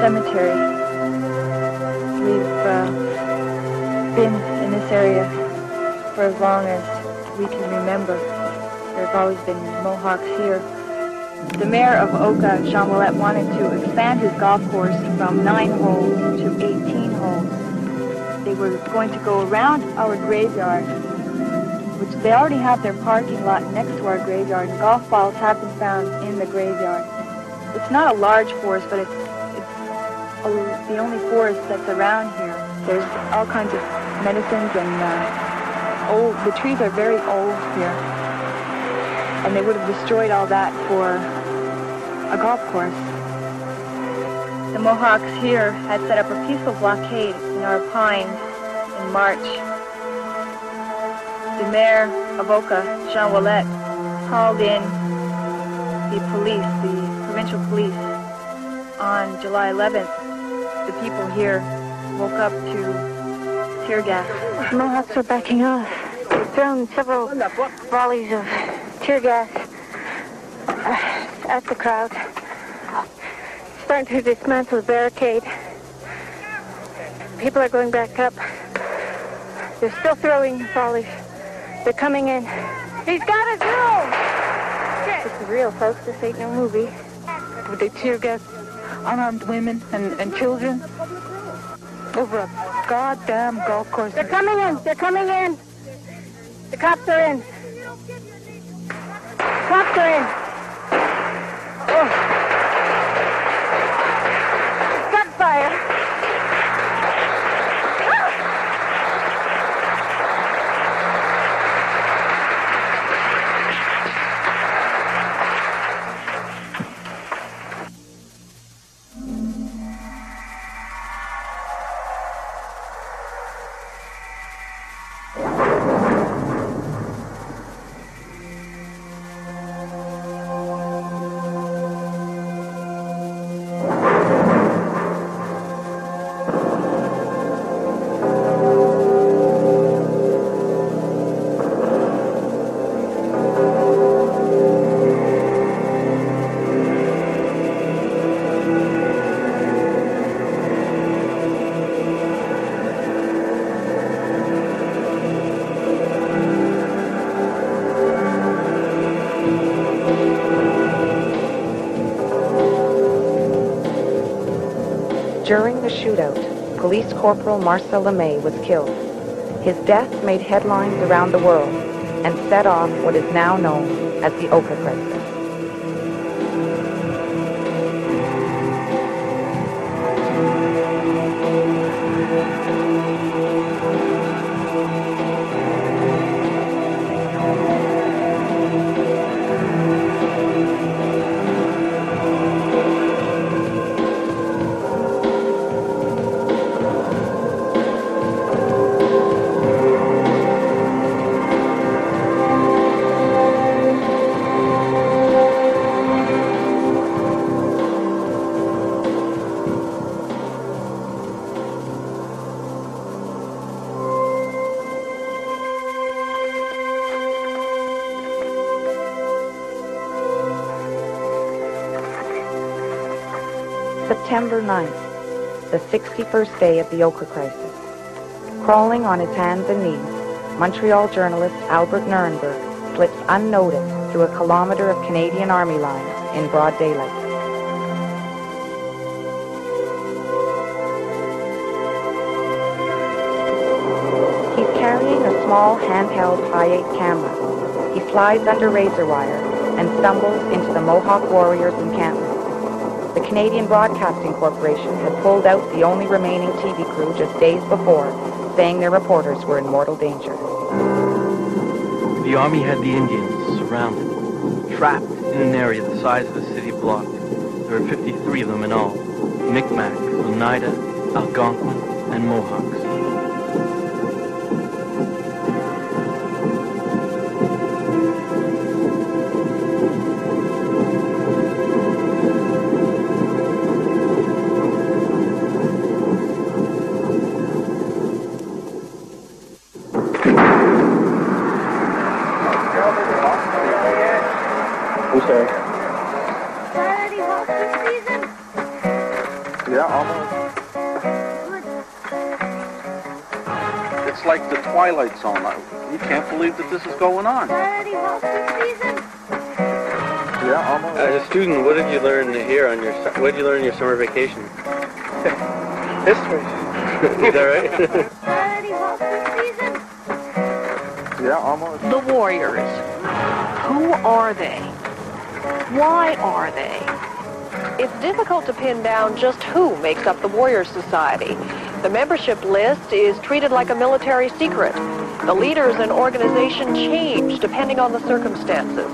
cemetery. We've been in this area for as long as we can remember. There have always been Mohawks here. The mayor of OKA, Jean Willette, wanted to expand his golf course from 9 holes to 18 holes. They were going to go around our graveyard, which they already have their parking lot next to our graveyard, and golf balls have been found in the graveyard. It's not a large forest, but it's the only forest that's around here. There's all kinds of medicines, and the trees are very old here. And they would have destroyed all that for a golf course. The Mohawks here had set up a peaceful blockade in our pines in March. The mayor of OKA, Jean Willette, called in the police, the provincial police, on July 11th. The people here woke up to tear gas. The Mohawks were backing off. They've thrown several volleys of tear gas at the crowd, starting to dismantle the barricade. People are going back up. They're still throwing volleys. They're coming in. He's got a drill! This is real, folks. This ain't no movie. Would they tear gas unarmed women and children over a goddamn golf course? They're coming in. They're coming in. The cops are in. Cops are in. Oh. Gunfire. During the shootout, Police Corporal Marcel LeMay was killed. His death made headlines around the world and set off what is now known as the OKA crisis. September 9th, the 61st day of the OKA crisis. Crawling on his hands and knees, Montreal journalist Albert Nuremberg slips unnoticed through a kilometer of Canadian Army lines in broad daylight. He's carrying a small handheld high-8 camera. He flies under razor wire and stumbles into the Mohawk warriors' encampment. The Canadian Broadcasting Corporation had pulled out the only remaining TV crew just days before, saying their reporters were in mortal danger. The Army had the Indians surrounded, trapped in an area the size of a city block. There were 53 of them in all: Micmac, Oneida, Algonquin, and Mohawks. Yeah. almost. It's like the Twilight Zone. You can't believe that this is going on. Yeah, almost. As a student, what did you learn here on your? What did you learn on your summer vacation? History. Is that right? Yeah, almost. The Warriors. Who are they? Why are they? It's difficult to pin down just who makes up the Warriors Society. The membership list is treated like a military secret. The leaders and organization change depending on the circumstances.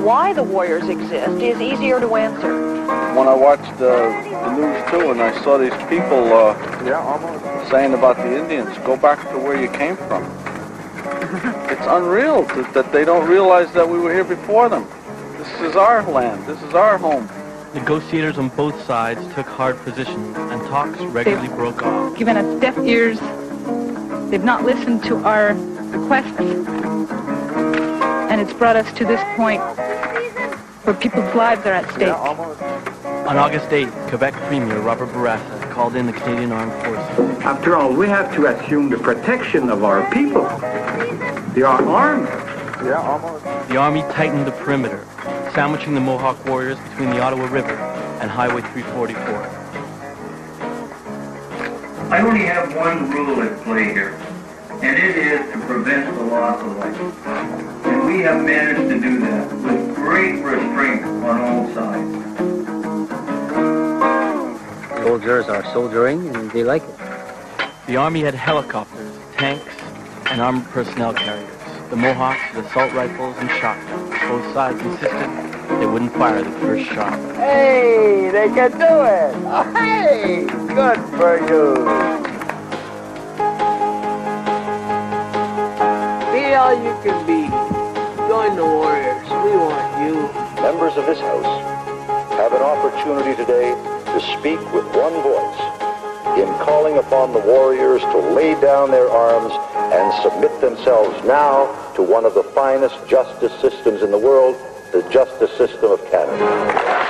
Why the Warriors exist is easier to answer. When I watched the news too, and I saw these people saying about the Indians, go back to where you came from. It's unreal that they don't realize that we were here before them. This is our land. This is our home. Negotiators on both sides took hard positions, and talks regularly broke off. Given us deaf ears. They've not listened to our requests. And it's brought us to this point where people's lives are at stake. On August 8th, Quebec Premier Robert Bourassa called in the Canadian Armed Forces. After all, we have to assume the protection of our people. They are armed. The Army tightened the perimeter, sandwiching the Mohawk warriors between the Ottawa River and Highway 344. I only have one rule at play here, and it is to prevent the loss of life. And we have managed to do that with great restraint on all sides. Soldiers are soldiering, and they like it. The Army had helicopters, tanks, and armored personnel carriers. The Mohawks had assault rifles and shotguns. Both sides insisted they wouldn't fire the first shot. Hey, they can do it! Hey, good for you! Be all you can be. Join the Warriors. We want you. Members of this House have an opportunity today to speak with one voice in calling upon the Warriors to lay down their arms and submit themselves now to one of the finest justice systems in the world, the justice system of Canada.